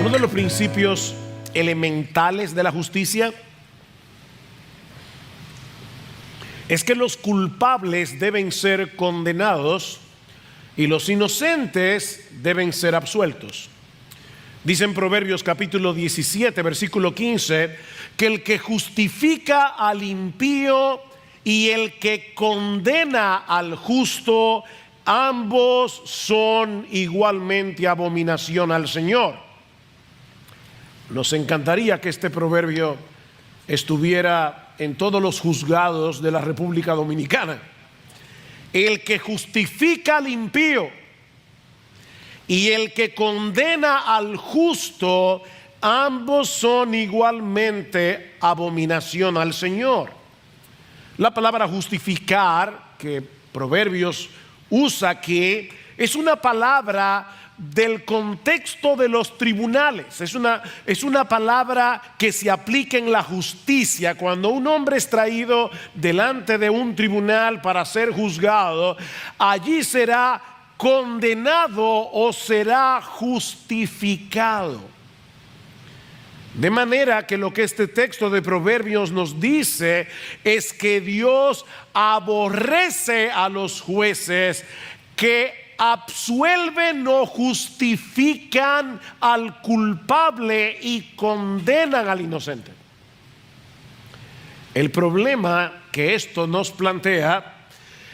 Uno de los principios elementales de la justicia es que los culpables deben ser condenados y los inocentes deben ser absueltos. Dice en Proverbios capítulo 17, versículo 15, que el que justifica al impío y el que condena al justo, ambos son igualmente abominación al Señor. Nos encantaría que este proverbio estuviera en todos los juzgados de la República Dominicana. El que justifica al impío y el que condena al justo, ambos son igualmente abominación al Señor. La palabra justificar, que Proverbios usa aquí, es una palabra del contexto de los tribunales. Es una palabra que se aplica en la justicia. Cuando un hombre es traído delante de un tribunal para ser juzgado, allí será condenado o será justificado. De manera que lo que este texto de Proverbios nos dice es que Dios aborrece a los jueces que absuelven o justifican al culpable y condenan al inocente. El problema que esto nos plantea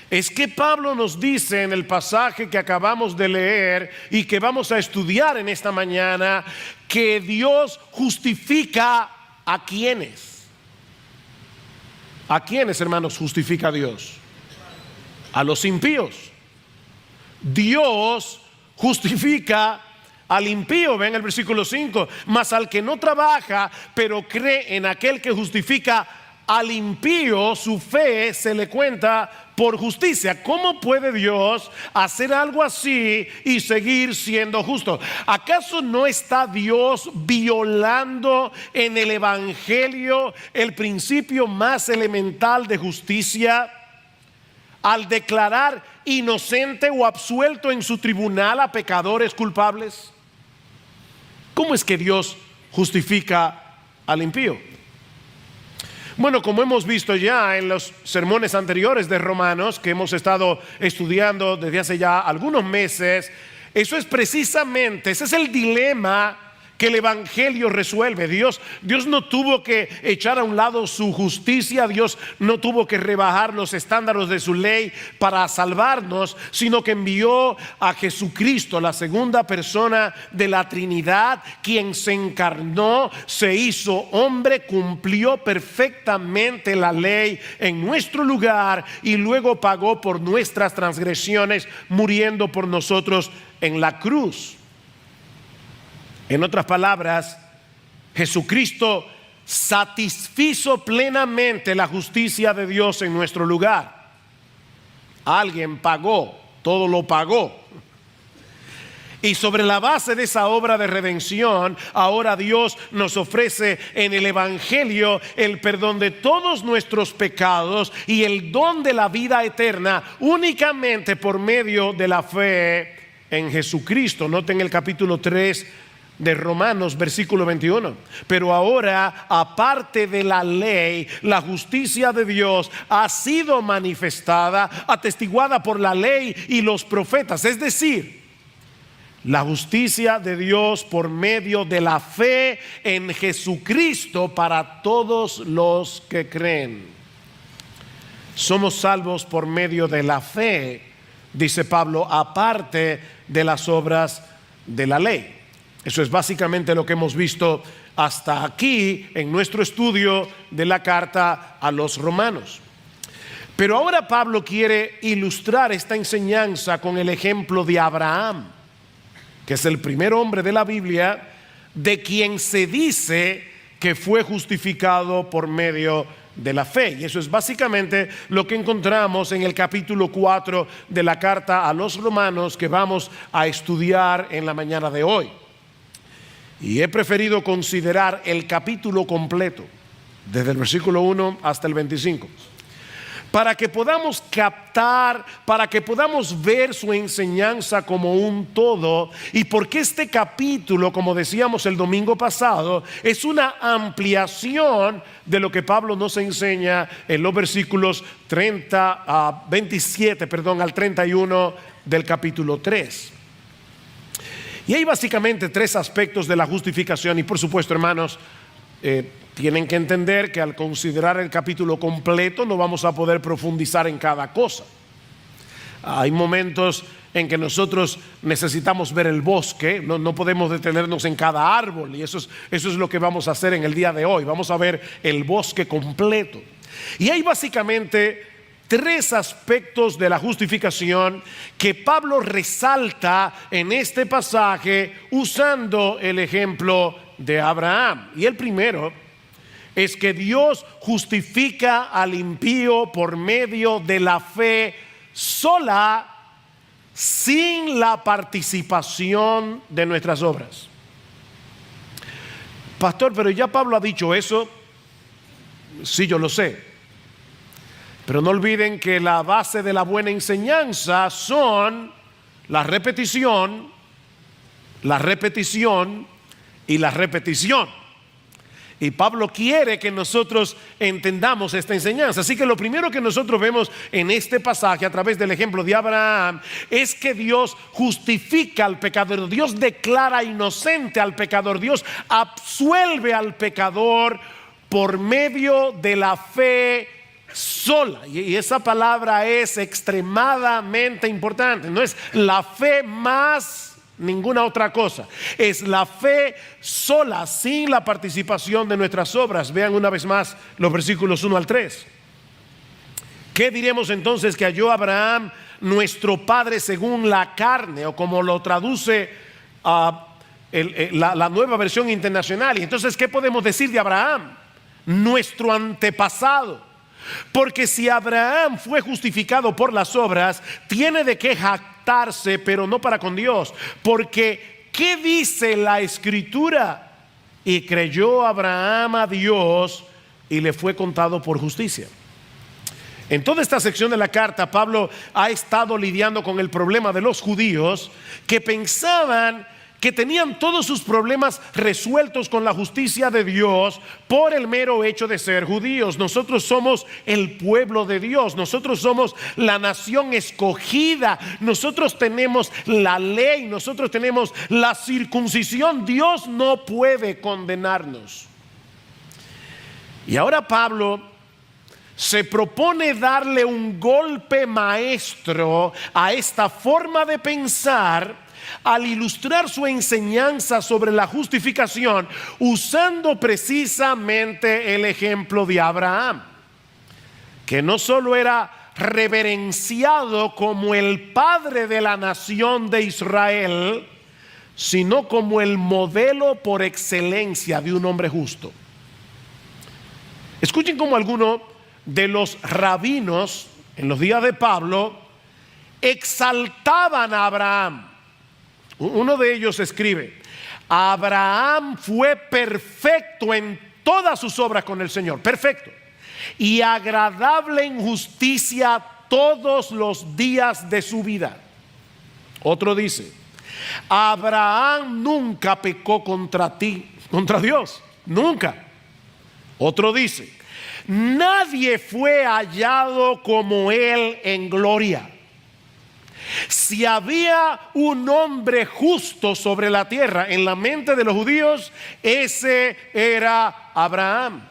es que Pablo nos dice en el pasaje que acabamos de leer y que vamos a estudiar en esta mañana, que Dios justifica a quienes. ¿A quiénes, hermanos, justifica Dios? A los impíos. Dios justifica al impío, ven el versículo 5, mas al que no trabaja, pero cree en aquel que justifica al impío, su fe se le cuenta por justicia. ¿Cómo puede Dios hacer algo así y seguir siendo justo? ¿Acaso no está Dios violando en el Evangelio el principio más elemental de justicia al declarar inocente o absuelto en su tribunal a pecadores culpables? ¿Cómo es que Dios justifica al impío? Bueno, como hemos visto ya en los sermones anteriores de Romanos, que hemos estado estudiando desde hace ya algunos meses, eso es precisamente, ese es el dilema que el Evangelio resuelve. Dios no tuvo que echar a un lado su justicia, Dios no tuvo que rebajar los estándares de su ley para salvarnos, sino que envió a Jesucristo, la segunda persona de la Trinidad, quien se encarnó, se hizo hombre, cumplió perfectamente la ley en nuestro lugar y luego pagó por nuestras transgresiones, muriendo por nosotros en la cruz. En otras palabras, Jesucristo satisfizo plenamente la justicia de Dios en nuestro lugar. Alguien pagó, todo lo pagó. Y sobre la base de esa obra de redención, ahora Dios nos ofrece en el Evangelio el perdón de todos nuestros pecados y el don de la vida eterna únicamente por medio de la fe en Jesucristo. Noten el capítulo 3 de Romanos, versículo 21. Pero ahora, aparte de la ley, la justicia de Dios ha sido manifestada, atestiguada por la ley y los profetas. Es decir, la justicia de Dios por medio de la fe en Jesucristo para todos los que creen. Somos salvos por medio de la fe, dice Pablo, aparte de las obras de la ley. Eso es básicamente lo que hemos visto hasta aquí en nuestro estudio de la carta a los romanos. Pero ahora Pablo quiere ilustrar esta enseñanza con el ejemplo de Abraham, que es el primer hombre de la Biblia de quien se dice que fue justificado por medio de la fe. Y eso es básicamente lo que encontramos en el capítulo 4 de la carta a los romanos que vamos a estudiar en la mañana de hoy. Y he preferido considerar el capítulo completo, desde el versículo 1 hasta el 25. para que podamos captar, para que podamos ver su enseñanza como un todo, y porque este capítulo, como decíamos el domingo pasado, es una ampliación de lo que Pablo nos enseña en los versículos 27 al 31 del capítulo 3. Y hay básicamente tres aspectos de la justificación, y por supuesto, hermanos, tienen que entender que al considerar el capítulo completo no vamos a poder profundizar en cada cosa. Hay momentos en que nosotros necesitamos ver el bosque, no podemos detenernos en cada árbol, y eso es lo que vamos a hacer en el día de hoy. Vamos a ver el bosque completo. Y hay básicamente tres aspectos de la justificación que Pablo resalta en este pasaje usando el ejemplo de Abraham. Y el primero es que Dios justifica al impío por medio de la fe sola, sin la participación de nuestras obras. Pastor, pero ya Pablo ha dicho eso. Sí, yo lo sé. Pero no olviden que la base de la buena enseñanza son la repetición y la repetición. Y Pablo quiere que nosotros entendamos esta enseñanza. Así que lo primero que nosotros vemos en este pasaje a través del ejemplo de Abraham es que Dios justifica al pecador. Dios declara inocente al pecador. Dios absuelve al pecador por medio de la fe sola. Y esa palabra es extremadamente importante. No es la fe más ninguna otra cosa, es la fe sola, sin la participación de nuestras obras. Vean una vez más los versículos 1 al 3. ¿Qué diremos entonces que halló Abraham, nuestro padre según la carne? O como lo traduce la Nueva Versión Internacional. Y entonces, ¿qué podemos decir de Abraham? Nuestro antepasado. Porque si Abraham fue justificado por las obras, tiene de qué jactarse, pero no para con Dios. Porque ¿qué dice la Escritura? Y creyó Abraham a Dios y le fue contado por justicia. En toda esta sección de la carta, Pablo ha estado lidiando con el problema de los judíos que pensaban que tenían todos sus problemas resueltos con la justicia de Dios por el mero hecho de ser judíos. Nosotros somos el pueblo de Dios, nosotros somos la nación escogida, nosotros tenemos la ley, nosotros tenemos la circuncisión. Dios no puede condenarnos. Y ahora Pablo se propone darle un golpe maestro a esta forma de pensar al ilustrar su enseñanza sobre la justificación usando precisamente el ejemplo de Abraham, que no solo era reverenciado como el padre de la nación de Israel, sino como el modelo por excelencia de un hombre justo. Escuchen cómo algunos de los rabinos en los días de Pablo exaltaban a Abraham. Uno de ellos escribe: Abraham fue perfecto en todas sus obras con el Señor, perfecto, y agradable en justicia todos los días de su vida. Otro dice: Abraham nunca pecó contra Dios, nunca. Otro dice: nadie fue hallado como él en gloria. Si había un hombre justo sobre la tierra en la mente de los judíos, ese era Abraham.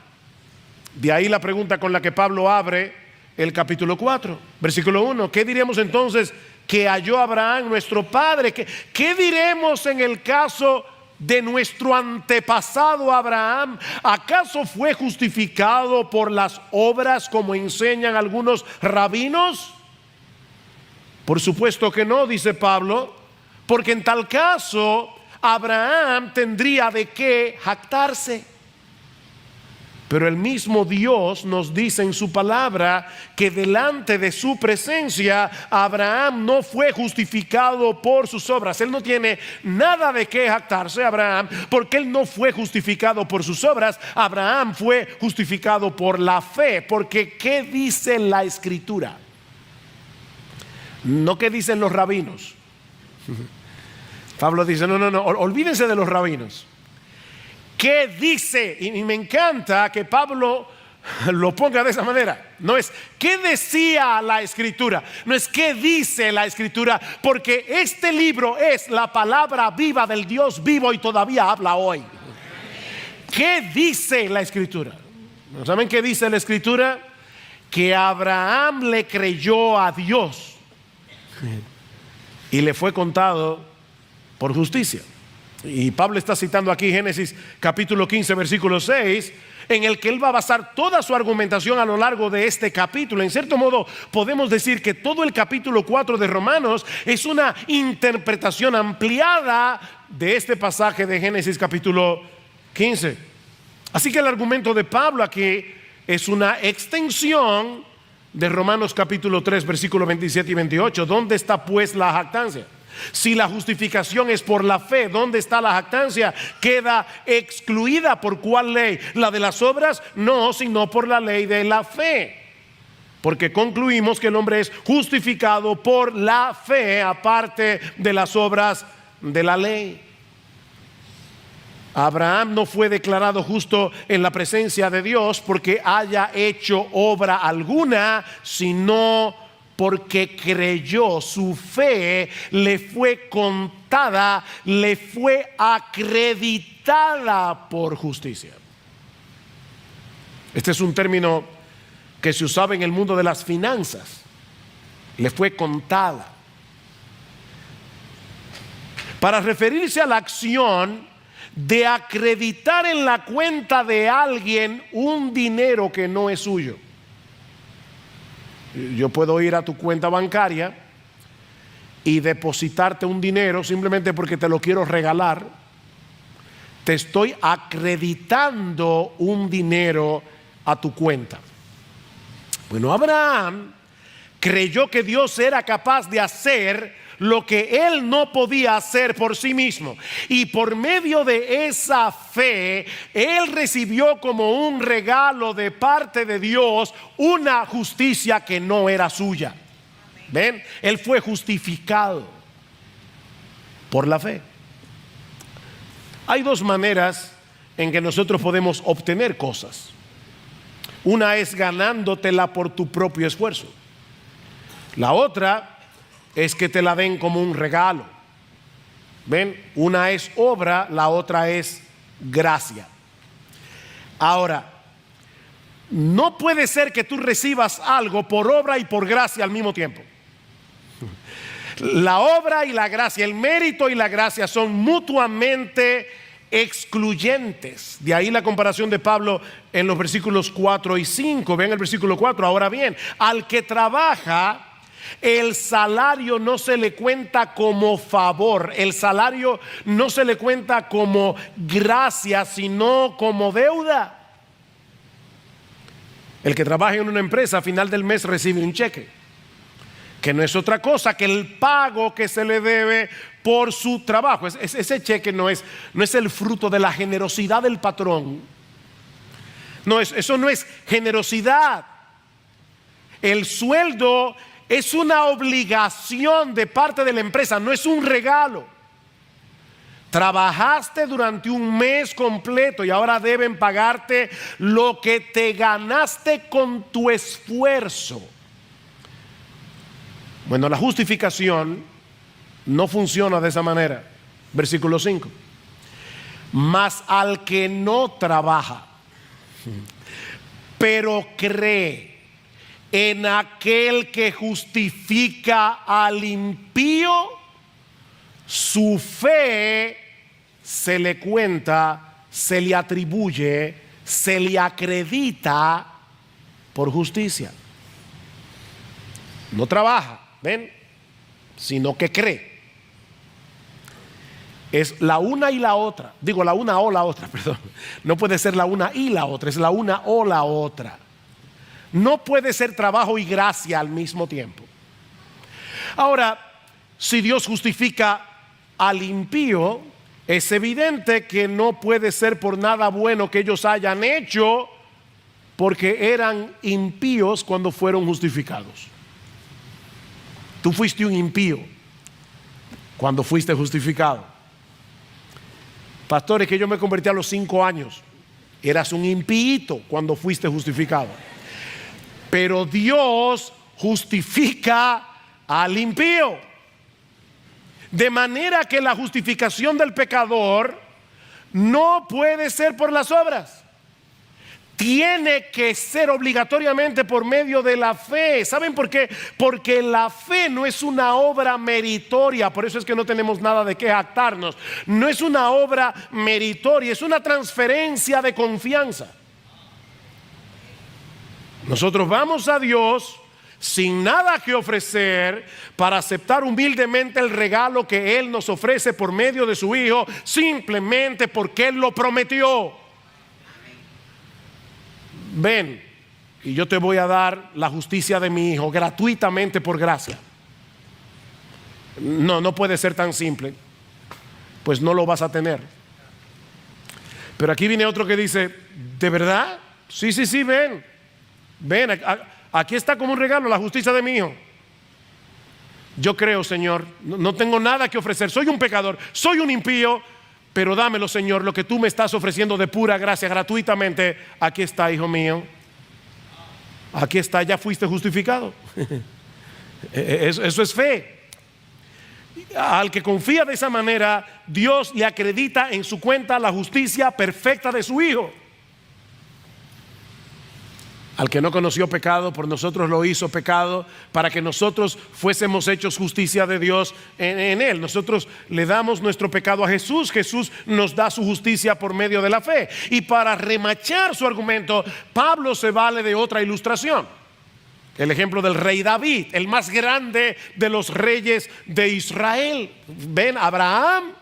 De ahí la pregunta con la que Pablo abre el capítulo 4, versículo 1. ¿Qué diremos entonces que halló Abraham, nuestro padre? ¿Qué diremos en el caso de nuestro antepasado Abraham? ¿Acaso fue justificado por las obras como enseñan algunos rabinos? Por supuesto que no, dice Pablo, porque en tal caso Abraham tendría de qué jactarse. Pero el mismo Dios nos dice en su palabra que delante de su presencia Abraham no fue justificado por sus obras. Él no tiene nada de qué jactarse, Abraham, porque él no fue justificado por sus obras. Abraham fue justificado por la fe. Porque ¿qué dice la Escritura? No qué dicen los rabinos. Pablo dice, no, olvídense de los rabinos. ¿Qué dice? Y me encanta que Pablo lo ponga de esa manera. No es ¿qué decía la Escritura? No es ¿qué dice la Escritura? Porque este libro es la palabra viva del Dios vivo y todavía habla hoy. ¿Qué dice la Escritura? ¿Saben qué dice la Escritura? Que Abraham le creyó a Dios y le fue contado por justicia. Y Pablo está citando aquí Génesis capítulo 15 versículo 6, en el que él va a basar toda su argumentación a lo largo de este capítulo. En cierto modo podemos decir que todo el capítulo 4 de Romanos es una interpretación ampliada de este pasaje de Génesis capítulo 15. Así que el argumento de Pablo aquí es una extensión de Romanos capítulo 3 versículos 27 y 28. ¿Dónde está pues la jactancia? Si la justificación es por la fe, ¿dónde está la jactancia? Queda excluida. ¿Por cuál ley? ¿La de las obras? No, sino por la ley de la fe. Porque concluimos que el hombre es justificado por la fe, aparte de las obras de la ley. Abraham no fue declarado justo en la presencia de Dios porque haya hecho obra alguna, sino porque creyó. Su fe le fue contada, le fue acreditada por justicia. Este es un término que se usaba en el mundo de las finanzas. Le fue contada para referirse a la acción de acreditar en la cuenta de alguien un dinero que no es suyo. Yo puedo ir a tu cuenta bancaria y depositarte un dinero simplemente porque te lo quiero regalar. Te estoy acreditando un dinero a tu cuenta. Bueno, Abraham creyó que Dios era capaz de hacer lo que él no podía hacer por sí mismo, y por medio de esa fe él recibió como un regalo de parte de Dios una justicia que no era suya. ¿Ven? Él fue justificado por la fe. Hay dos maneras en que nosotros podemos obtener cosas. Una es ganándotela por tu propio esfuerzo. La otra es que te la den como un regalo. ¿Ven? Una es obra, la otra es gracia. Ahora, no puede ser que tú recibas algo por obra y por gracia al mismo tiempo. La obra y la gracia, el mérito y la gracia son mutuamente excluyentes. De ahí la comparación de Pablo en los versículos 4 y 5. Ven el versículo 4. Ahora bien, al que trabaja, el salario no se le cuenta como favor. El salario no se le cuenta como gracia, sino como deuda. El que trabaja en una empresa a final del mes recibe un cheque, que no es otra cosa que el pago que se le debe por su trabajo. Ese cheque no es el fruto de la generosidad del patrón. Eso no es generosidad. El sueldo es una obligación de parte de la empresa, no es un regalo. Trabajaste durante un mes completo y ahora deben pagarte lo que te ganaste con tu esfuerzo. Bueno, la justificación no funciona de esa manera. Versículo 5. Mas al que no trabaja, pero cree en aquel que justifica al impío, su fe se le cuenta, se le atribuye, se le acredita por justicia. No trabaja, ¿ven? Sino que cree. Es la una y la otra. Digo, la una o la otra, perdón. No puede ser la una y la otra, es la una o la otra. No puede ser trabajo y gracia al mismo tiempo. Ahora, si Dios justifica al impío, es evidente que no puede ser por nada bueno que ellos hayan hecho, porque eran impíos cuando fueron justificados. Tú fuiste un impío cuando fuiste justificado. Pastor, es que yo me convertí a los 5 años. Eras un impío cuando fuiste justificado. Pero Dios justifica al impío. De manera que la justificación del pecador no puede ser por las obras. Tiene que ser obligatoriamente por medio de la fe. ¿Saben por qué? Porque la fe no es una obra meritoria. Por eso es que no tenemos nada de qué jactarnos. No es una obra meritoria, es una transferencia de confianza. Nosotros vamos a Dios sin nada que ofrecer para aceptar humildemente el regalo que Él nos ofrece por medio de su Hijo, simplemente porque Él lo prometió. Ven, y yo te voy a dar la justicia de mi Hijo gratuitamente por gracia. No puede ser tan simple, pues no lo vas a tener. Pero aquí viene otro que dice, ¿de verdad? Sí, ven. Ven, aquí está como un regalo la justicia de mi Hijo. Yo creo, Señor, no tengo nada que ofrecer. Soy un pecador, soy un impío, pero dámelo, Señor, lo que tú me estás ofreciendo de pura gracia, gratuitamente. Aquí está, hijo mío. Aquí está, ya fuiste justificado. Eso es fe. Al que confía de esa manera, Dios le acredita en su cuenta la justicia perfecta de su Hijo. Al que no conoció pecado, por nosotros lo hizo pecado, para que nosotros fuésemos hechos justicia de Dios en Él. Nosotros le damos nuestro pecado a Jesús. Jesús nos da su justicia por medio de la fe. Y para remachar su argumento, Pablo se vale de otra ilustración. El ejemplo del rey David, el más grande de los reyes de Israel. Ven, Abraham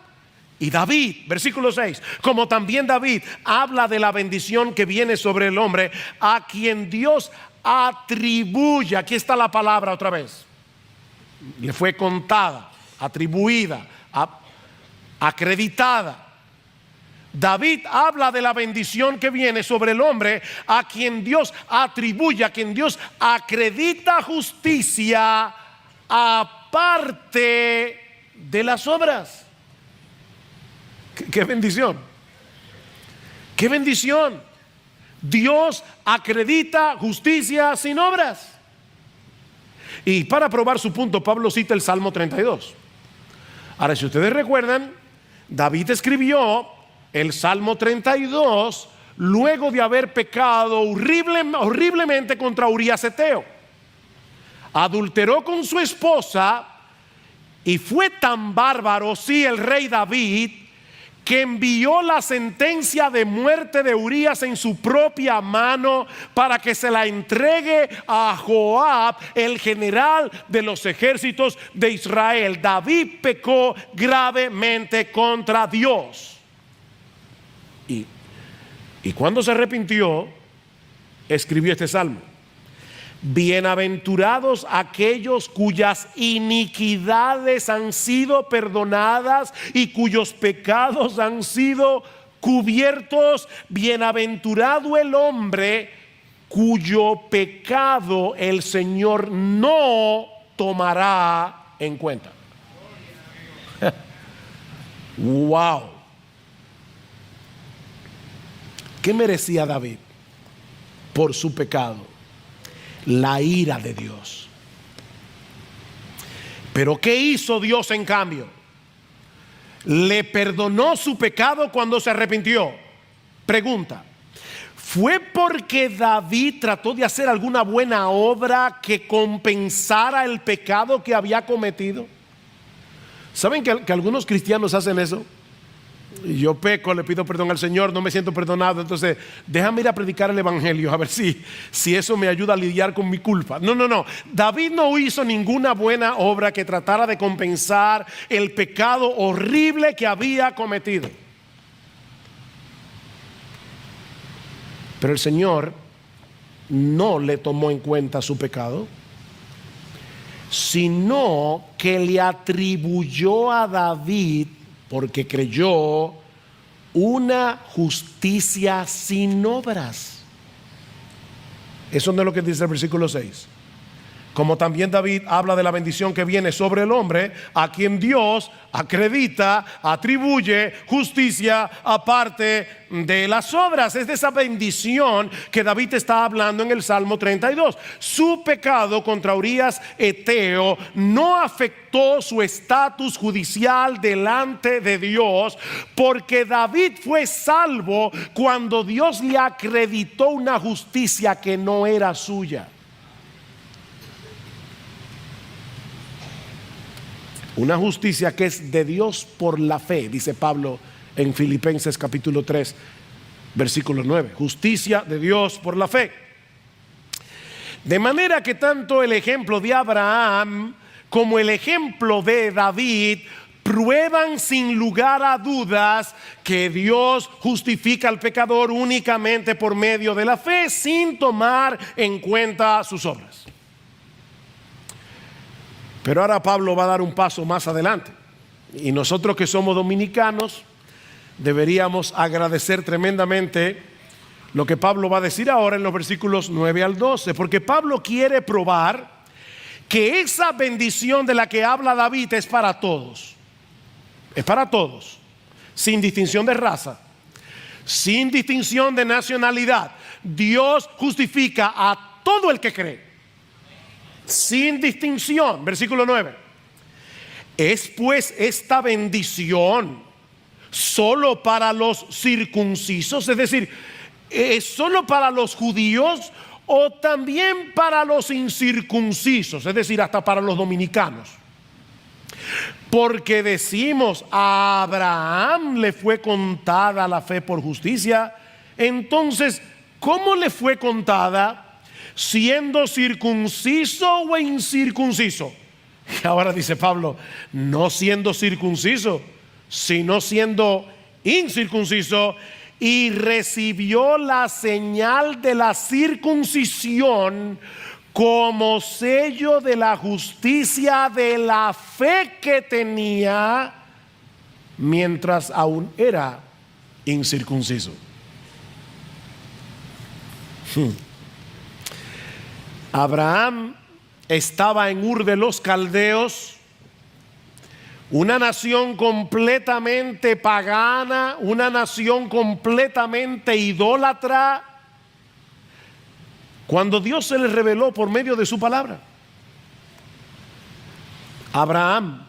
y David, versículo 6. Como también David habla de la bendición que viene sobre el hombre, a quien Dios atribuye. Aquí está la palabra otra vez. Le fue contada, atribuida, acreditada. David habla de la bendición que viene sobre el hombre, a quien Dios atribuye, a quien Dios acredita justicia aparte de las obras. ¡Qué bendición! ¡Qué bendición! Dios acredita justicia sin obras. Y para probar su punto, Pablo cita el Salmo 32. Ahora, si ustedes recuerdan, David escribió el Salmo 32 luego de haber pecado horriblemente contra Urías Eteo. Adulteró con su esposa y fue tan bárbaro, sí, el rey David, que envió la sentencia de muerte de Urías en su propia mano para que se la entregue a Joab, el general de los ejércitos de Israel. David pecó gravemente contra Dios. Y cuando se arrepintió, escribió este salmo: bienaventurados aquellos cuyas iniquidades han sido perdonadas y cuyos pecados han sido cubiertos. Bienaventurado el hombre cuyo pecado el Señor no tomará en cuenta. Wow. ¿Qué merecía David por su pecado? La ira de Dios. Pero ¿qué hizo Dios en cambio? Le perdonó su pecado cuando se arrepintió. Pregunta: ¿fue porque David trató de hacer alguna buena obra que compensara el pecado que había cometido? ¿Saben que algunos cristianos hacen eso? yo peco, le pido perdón al Señor, no me siento perdonado, entonces déjame ir a predicar el evangelio a ver si eso me ayuda a lidiar con mi culpa. No, David no hizo ninguna buena obra que tratara de compensar el pecado horrible que había cometido. Pero el Señor no le tomó en cuenta su pecado, sino que le atribuyó a David, porque creyó, una justicia sin obras. Eso no es lo que dice el versículo 6. Como también David habla de la bendición que viene sobre el hombre, a quien Dios acredita, atribuye justicia aparte de las obras. Es de esa bendición que David está hablando en el Salmo 32. Su pecado contra Urías Eteo no afectó su estatus judicial delante de Dios, porque David fue salvo cuando Dios le acreditó una justicia que no era suya. Una justicia que es de Dios por la fe, dice Pablo en Filipenses capítulo 3, versículo 9. Justicia de Dios por la fe. De manera que tanto el ejemplo de Abraham como el ejemplo de David prueban sin lugar a dudas que Dios justifica al pecador únicamente por medio de la fe, sin tomar en cuenta sus obras. Pero ahora Pablo va a dar un paso más adelante, y nosotros que somos dominicanos deberíamos agradecer tremendamente lo que Pablo va a decir ahora en los versículos 9 al 12, porque Pablo quiere probar que esa bendición de la que habla David es para todos. Es para todos, sin distinción de raza, sin distinción de nacionalidad. Dios justifica a todo el que cree, sin distinción. Versículo 9. ¿Es pues esta bendición solo para los circuncisos? Es decir, ¿es solo para los judíos o también para los incircuncisos? Es decir, hasta para los dominicanos. Porque decimos, a Abraham le fue contada la fe por justicia. Entonces, ¿cómo le fue contada? ¿Siendo circunciso o incircunciso? Y ahora dice Pablo, no siendo circunciso, sino siendo incircunciso, y recibió la señal de la circuncisión como sello de la justicia de la fe que tenía mientras aún era incircunciso. Abraham estaba en Ur de los Caldeos, una nación completamente pagana, una nación completamente idólatra, cuando Dios se le reveló por medio de su palabra. Abraham,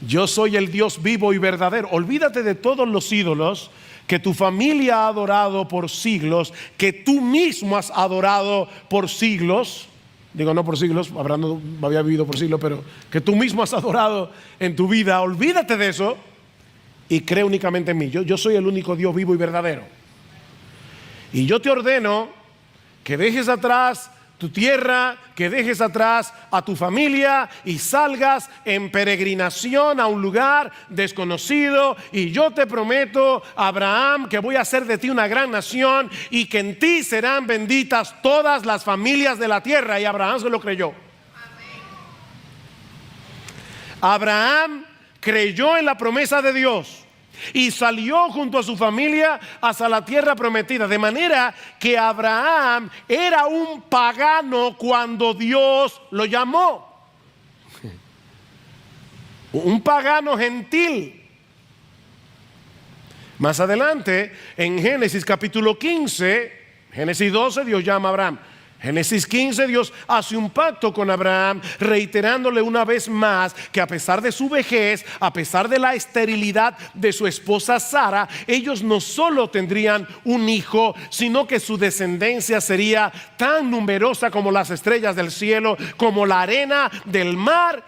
yo soy el Dios vivo y verdadero. Olvídate de todos los ídolos que tu familia ha adorado por siglos, que tú mismo has adorado por siglos. Digo, no por siglos, Abraham no había vivido por siglos, pero que tú mismo has adorado en tu vida. Olvídate de eso y cree únicamente en mí. Yo soy el único Dios vivo y verdadero. Y yo te ordeno que dejes atrás tu tierra, que dejes atrás a tu familia y salgas en peregrinación a un lugar desconocido. Y yo te prometo, Abraham, que voy a hacer de ti una gran nación y que en ti serán benditas todas las familias de la tierra. Y Abraham se lo creyó. Amén. Abraham creyó en la promesa de Dios y salió junto a su familia hacia la tierra prometida. De manera que Abraham era un pagano cuando Dios lo llamó. Un pagano gentil. Más adelante, en Génesis capítulo 15, Génesis 12, Dios llama a Abraham. Génesis 15, Dios hace un pacto con Abraham, reiterándole una vez más que a pesar de su vejez, a pesar de la esterilidad de su esposa Sara, ellos no solo tendrían un hijo, sino que su descendencia sería tan numerosa como las estrellas del cielo, como la arena del mar.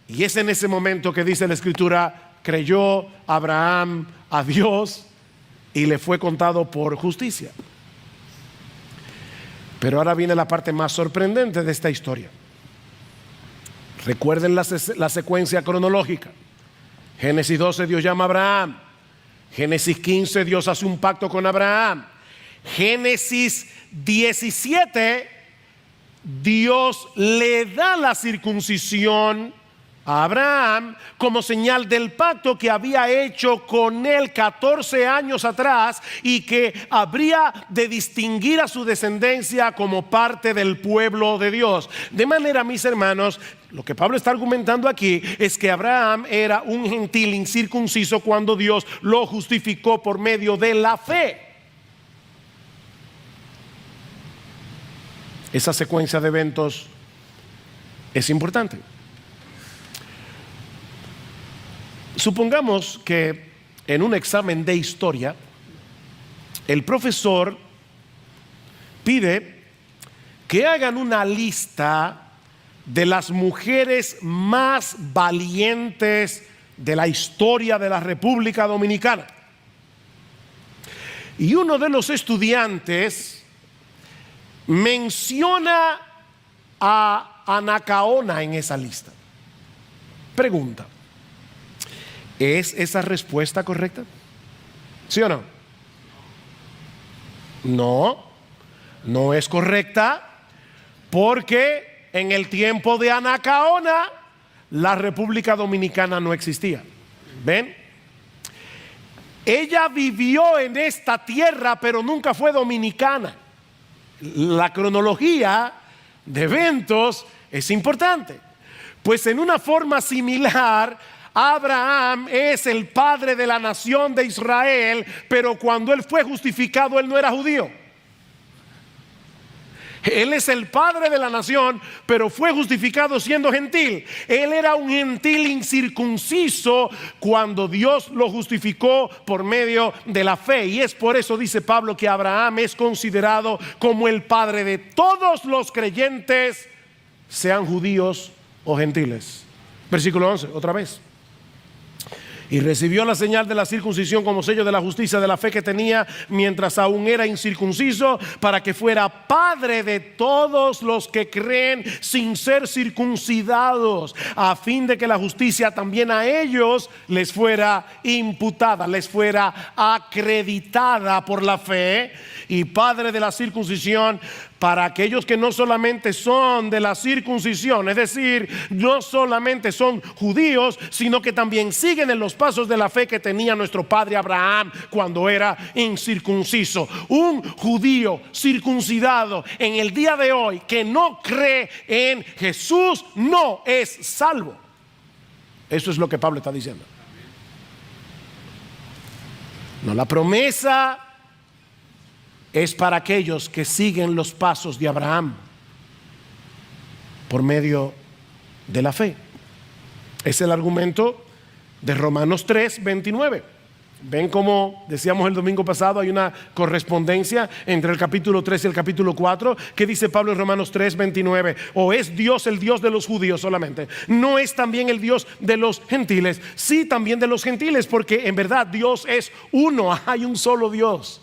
Y es en ese momento que dice la Escritura creyó Abraham a Dios y le fue contado por justicia. Pero ahora viene la parte más sorprendente de esta historia. Recuerden la secuencia cronológica. Génesis 12, Dios llama a Abraham. Génesis 15, Dios hace un pacto con Abraham. Génesis 17, Dios le da la circuncisión a Abraham como señal del pacto que había hecho con él 14 años atrás y que habría de distinguir a su descendencia como parte del pueblo de Dios. De manera, mis hermanos, lo que Pablo está argumentando aquí es que Abraham era un gentil incircunciso cuando Dios lo justificó por medio de la fe. Esa secuencia de eventos es importante. Supongamos que en un examen de historia el profesor pide que hagan una lista de las mujeres más valientes de la historia de la República Dominicana. Y uno de los estudiantes menciona a Anacaona en esa lista. Pregunta: ¿es esa respuesta correcta? ¿Sí o no? No, no es correcta, porque en el tiempo de Anacaona la República Dominicana no existía. ¿Ven? Ella vivió en esta tierra, pero nunca fue dominicana. La cronología de eventos es importante. Pues en una forma similar, Abraham es el padre de la nación de Israel, pero cuando él fue justificado, él no era judío. Él es el padre de la nación, pero fue justificado siendo gentil. Él era un gentil incircunciso cuando Dios lo justificó por medio de la fe. Y es por eso, dice Pablo, que Abraham es considerado como el padre de todos los creyentes, sean judíos o gentiles. Versículo 11, otra vez. Y recibió la señal de la circuncisión como sello de la justicia de la fe que tenía mientras aún era incircunciso, para que fuera padre de todos los que creen sin ser circuncidados, a fin de que la justicia también a ellos les fuera imputada, les fuera acreditada por la fe, y padre de la circuncisión para aquellos que no solamente son de la circuncisión, es decir, no solamente son judíos, sino que también siguen en los pasos de la fe que tenía nuestro padre Abraham cuando era incircunciso. Un judío circuncidado en el día de hoy que no cree en Jesús no es salvo. Eso es lo que Pablo está diciendo. No, la promesa es para aquellos que siguen los pasos de Abraham por medio de la fe. Es el argumento de Romanos 3, 29. Ven como decíamos el domingo pasado, hay una correspondencia entre el capítulo 3 y el capítulo 4. ¿Qué dice Pablo en Romanos 3, 29? ¿O es Dios el Dios de los judíos solamente? ¿No es también el Dios de los gentiles? Sí, también de los gentiles, porque en verdad Dios es uno. Hay un solo Dios.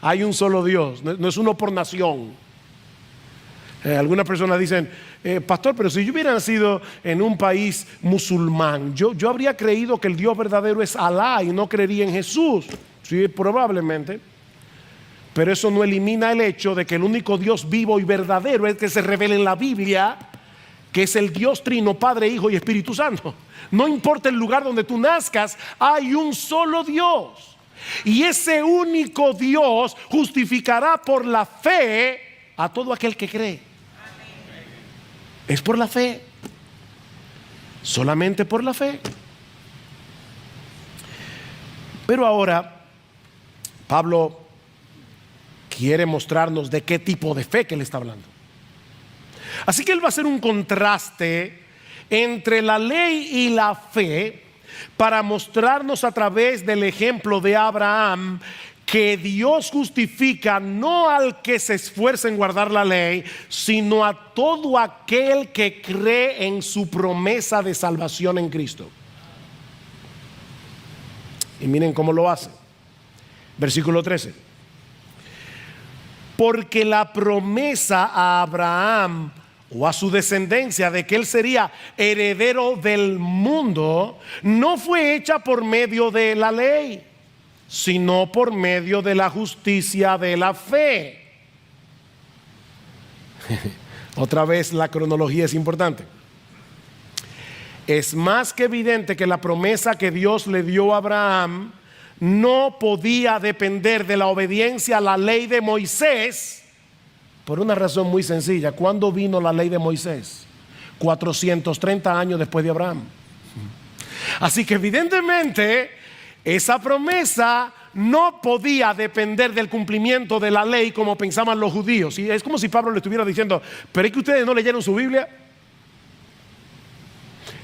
Hay un solo Dios, no es uno por nación. Algunas personas dicen, pastor, pero si yo hubiera nacido en un país musulmán, yo habría creído que el Dios verdadero es Alá y no creería en Jesús. Sí, probablemente. Pero eso no elimina el hecho de que el único Dios vivo y verdadero es el que se revela en la Biblia, que es el Dios trino, Padre, Hijo y Espíritu Santo. No importa el lugar donde tú nazcas, hay un solo Dios. Y ese único Dios justificará por la fe a todo aquel que cree. Es por la fe, solamente por la fe. Pero ahora Pablo quiere mostrarnos de qué tipo de fe que él está hablando. Así que él va a hacer un contraste entre la ley y la fe para mostrarnos a través del ejemplo de Abraham que Dios justifica no al que se esfuerza en guardar la ley, sino a todo aquel que cree en su promesa de salvación en Cristo. Y miren cómo lo hace. Versículo 13. Porque la promesa a Abraham o a su descendencia de que él sería heredero del mundo no fue hecha por medio de la ley, sino por medio de la justicia de la fe. Otra vez la cronología es importante. Es más que evidente que la promesa que Dios le dio a Abraham no podía depender de la obediencia a la ley de Moisés, por una razón muy sencilla. ¿Cuándo vino la ley de Moisés? 430 años después de Abraham. Así que evidentemente esa promesa no podía depender del cumplimiento de la ley como pensaban los judíos. Y es como si Pablo le estuviera diciendo: pero es que ustedes no leyeron su Biblia.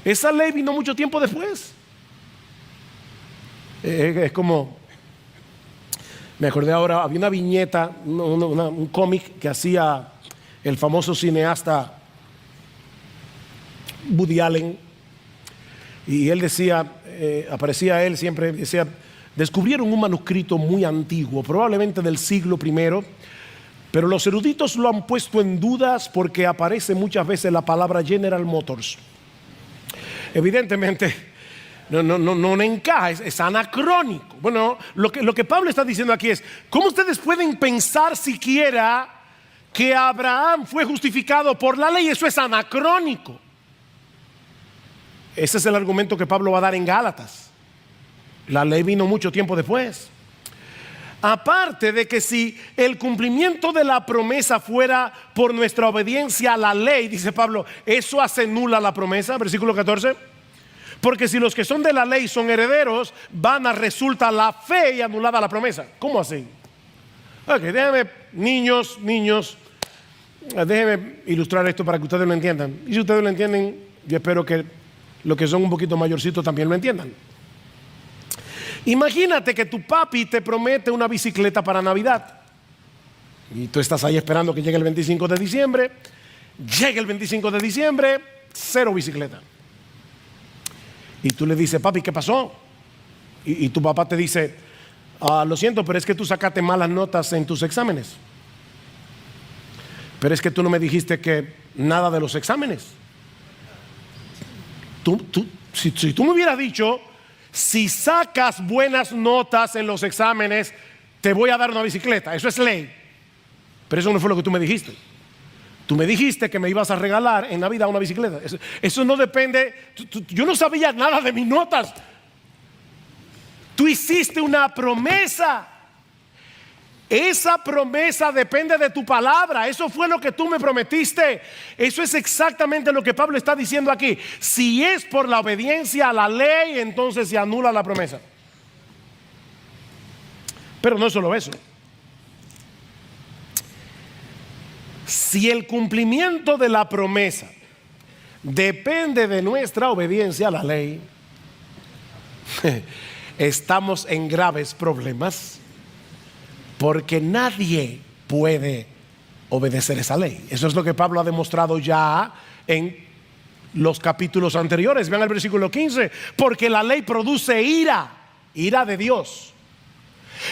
Esa ley vino mucho tiempo después. Es como, me acordé ahora, había una viñeta, un cómic que hacía el famoso cineasta Woody Allen. Y él decía, aparecía él siempre, decía: descubrieron un manuscrito muy antiguo, probablemente del siglo I, pero los eruditos lo han puesto en dudas porque aparece muchas veces la palabra General Motors. Evidentemente no encaja, es anacrónico. Bueno, lo que Pablo está diciendo aquí es: ¿cómo ustedes pueden pensar siquiera que Abraham fue justificado por la ley? Eso es anacrónico. Ese es el argumento que Pablo va a dar en Gálatas. La ley vino mucho tiempo después. Aparte de que si el cumplimiento de la promesa fuera por nuestra obediencia a la ley, dice Pablo, eso hace nula la promesa. Versículo 14. Porque si los que son de la ley son herederos, vana resulta la fe y anulada la promesa. ¿Cómo así? Ok, déjenme, niños, déjenme ilustrar esto para que ustedes lo entiendan. Y si ustedes lo entienden, yo espero que los que son un poquito mayorcitos también lo entiendan. Imagínate que tu papi te promete una bicicleta para Navidad. Y tú estás ahí esperando que llegue el 25 de diciembre. Llega el 25 de diciembre, cero bicicleta. Y tú le dices: papi, ¿qué pasó? Y tu papá te dice: lo siento, pero es que tú sacaste malas notas en tus exámenes. Pero es que tú no me dijiste que nada de los exámenes. Si tú me hubieras dicho: si sacas buenas notas en los exámenes, te voy a dar una bicicleta. Eso es ley. Pero eso no fue lo que tú me dijiste. Tú me dijiste que me ibas a regalar en Navidad una bicicleta. Eso no depende. Yo no sabía nada de mis notas. Tú hiciste una promesa. Esa promesa depende de tu palabra. Eso fue lo que tú me prometiste. Eso es exactamente lo que Pablo está diciendo aquí. Si es por la obediencia a la ley, entonces se anula la promesa. Pero no solo eso. Si el cumplimiento de la promesa depende de nuestra obediencia a la ley, estamos en graves problemas, porque nadie puede obedecer esa ley. Eso es lo que Pablo ha demostrado ya en los capítulos anteriores. Vean el versículo 15: porque la ley produce ira de Dios.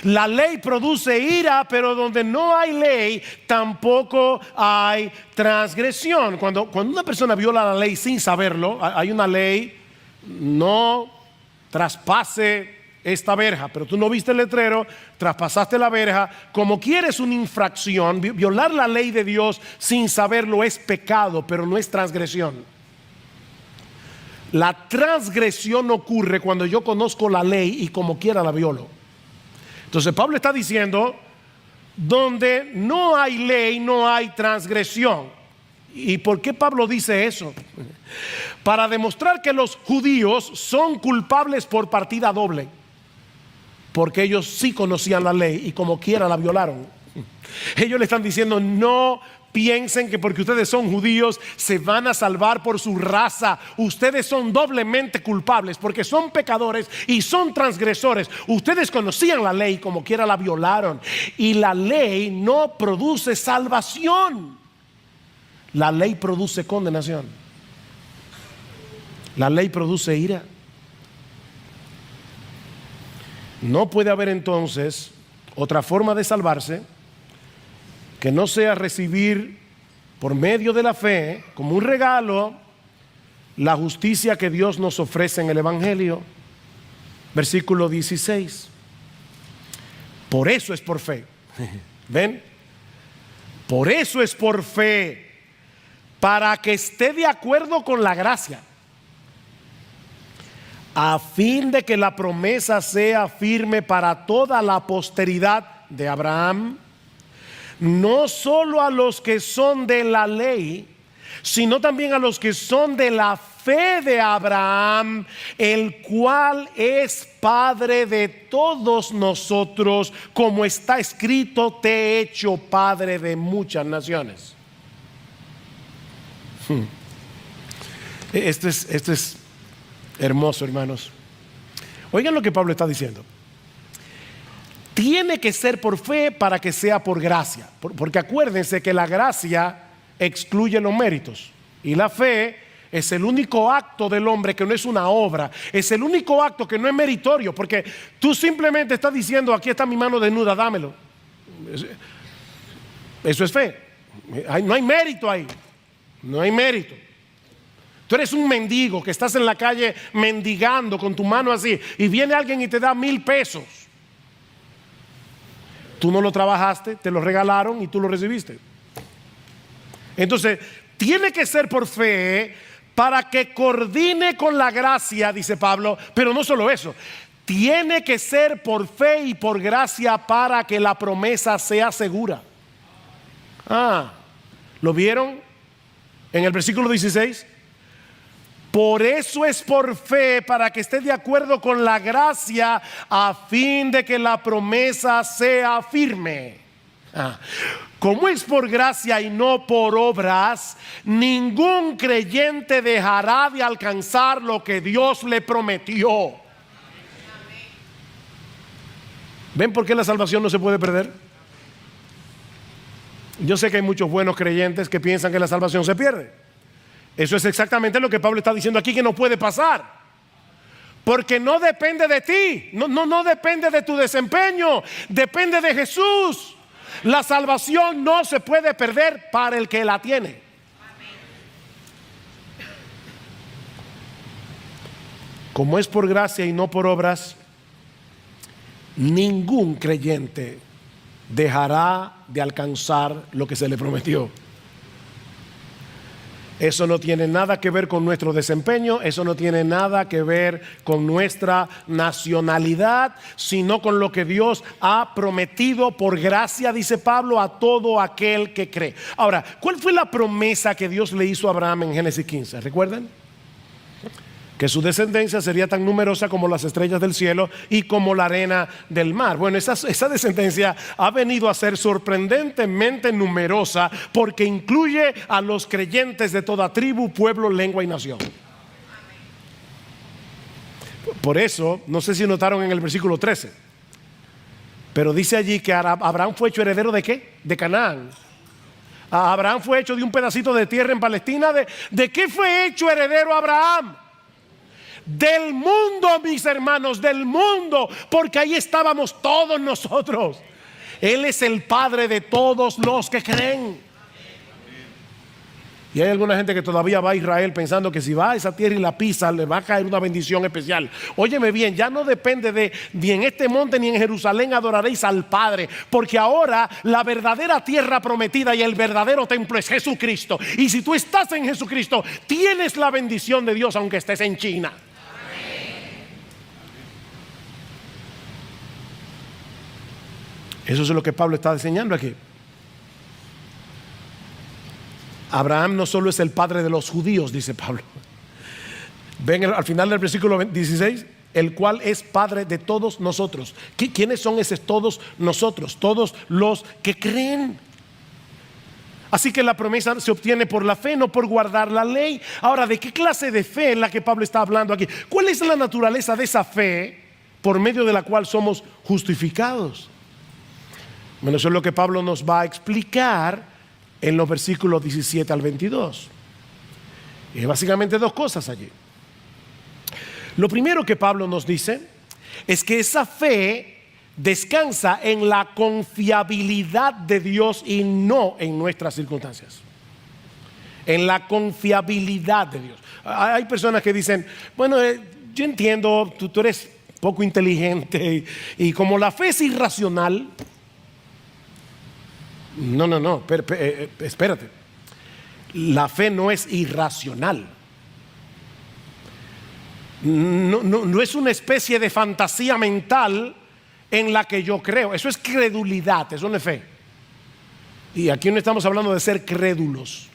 La ley produce ira, pero donde no hay ley, tampoco hay transgresión. Cuando una persona viola la ley sin saberlo, hay una ley: no traspase esta verja, pero tú no viste el letrero, traspasaste la verja. Como quieres una infracción, violar la ley de Dios sin saberlo es pecado, pero no es transgresión. La transgresión ocurre cuando yo conozco la ley y como quiera la violo. Entonces Pablo está diciendo: donde no hay ley, no hay transgresión. ¿Y por qué Pablo dice eso? Para demostrar que los judíos son culpables por partida doble, porque ellos sí conocían la ley y como quiera la violaron. Ellos le están diciendo: no piensen que porque ustedes son judíos se van a salvar por su raza. Ustedes son doblemente culpables porque son pecadores y son transgresores. Ustedes conocían la ley, como quiera la violaron. Y la ley no produce salvación. La ley produce condenación. La ley produce ira. No puede haber entonces otra forma de salvarse que no sea recibir por medio de la fe, como un regalo, la justicia que Dios nos ofrece en el Evangelio. Versículo 16. Por eso es por fe. ¿Ven? Por eso es por fe, para que esté de acuerdo con la gracia, a fin de que la promesa sea firme para toda la posteridad de Abraham, no solo a los que son de la ley, sino también a los que son de la fe de Abraham, el cual es Padre de todos nosotros, como está escrito: te he hecho Padre de muchas naciones. Esto es hermoso, hermanos. Oigan lo que Pablo está diciendo. Tiene que ser por fe para que sea por gracia, porque acuérdense que la gracia excluye los méritos, y la fe es el único acto del hombre que no es una obra, es el único acto que no es meritorio, porque tú simplemente estás diciendo: aquí está mi mano desnuda, dámelo. Eso es fe. No hay mérito ahí, no hay mérito. Tú eres un mendigo que estás en la calle mendigando con tu mano así, y viene alguien y te da 1,000 pesos. Tú no lo trabajaste, te lo regalaron y tú lo recibiste. Entonces, tiene que ser por fe para que coordine con la gracia, dice Pablo. Pero no solo eso, tiene que ser por fe y por gracia para que la promesa sea segura. ¿Lo vieron en el versículo 16? Por eso es por fe, para que esté de acuerdo con la gracia, a fin de que la promesa sea firme. Como es por gracia y no por obras, ningún creyente dejará de alcanzar lo que Dios le prometió. ¿Ven por qué la salvación no se puede perder? Yo sé que hay muchos buenos creyentes que piensan que la salvación se pierde. Eso es exactamente lo que Pablo está diciendo aquí, que no puede pasar. Porque no depende de ti, no depende de tu desempeño, depende de Jesús. La salvación no se puede perder para el que la tiene. Como es por gracia y no por obras, ningún creyente dejará de alcanzar lo que se le prometió. Eso no tiene nada que ver con nuestro desempeño, eso no tiene nada que ver con nuestra nacionalidad, sino con lo que Dios ha prometido por gracia, dice Pablo, a todo aquel que cree. Ahora, ¿cuál fue la promesa que Dios le hizo a Abraham en Génesis 15? ¿Recuerdan? Que su descendencia sería tan numerosa como las estrellas del cielo y como la arena del mar. Bueno, esa descendencia ha venido a ser sorprendentemente numerosa, porque incluye a los creyentes de toda tribu, pueblo, lengua y nación. Por eso, no sé si notaron en el versículo 13, pero dice allí que Abraham fue hecho heredero ¿de qué? De Canaán. Abraham fue hecho de un pedacito de tierra en Palestina. ¿De qué fue hecho heredero Abraham? Del mundo, mis hermanos, del mundo, porque ahí estábamos todos nosotros. Él es el Padre de todos los que creen. Y hay alguna gente que todavía va a Israel pensando que si va a esa tierra y la pisa, le va a caer una bendición especial. Óyeme bien, ya no depende de ni en este monte ni en Jerusalén adoraréis al Padre, porque ahora la verdadera tierra prometida y el verdadero templo es Jesucristo. Y si tú estás en Jesucristo, tienes la bendición de Dios aunque estés en China. Eso es lo que Pablo está enseñando aquí. Abraham no solo es el padre de los judíos, dice Pablo. Ven al final del versículo 16, el cual es padre de todos nosotros. ¿Quiénes son esos todos nosotros? Todos los que creen. Así que la promesa se obtiene por la fe, no por guardar la ley. Ahora, ¿de qué clase de fe es la que Pablo está hablando aquí? ¿Cuál es la naturaleza de esa fe por medio de la cual somos justificados? Bueno, eso es lo que Pablo nos va a explicar en los versículos 17 al 22. Y básicamente dos cosas allí. Lo primero que Pablo nos dice es que esa fe descansa en la confiabilidad de Dios y no en nuestras circunstancias. En la confiabilidad de Dios. Hay personas que dicen, bueno, yo entiendo, tú eres poco inteligente y como la fe es irracional. No, espérate. La fe no es irracional. No es una especie de fantasía mental en la que yo creo. Eso es credulidad, eso no es fe. Y aquí no estamos hablando de ser crédulos,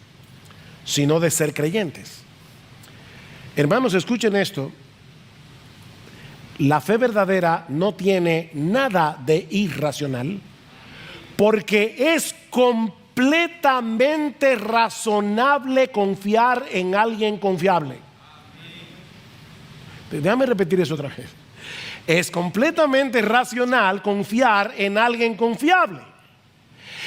sino de ser creyentes. Hermanos, escuchen esto. La fe verdadera no tiene nada de irracional, porque es completamente razonable confiar en alguien confiable. Déjame repetir eso otra vez. Es completamente racional confiar en alguien confiable.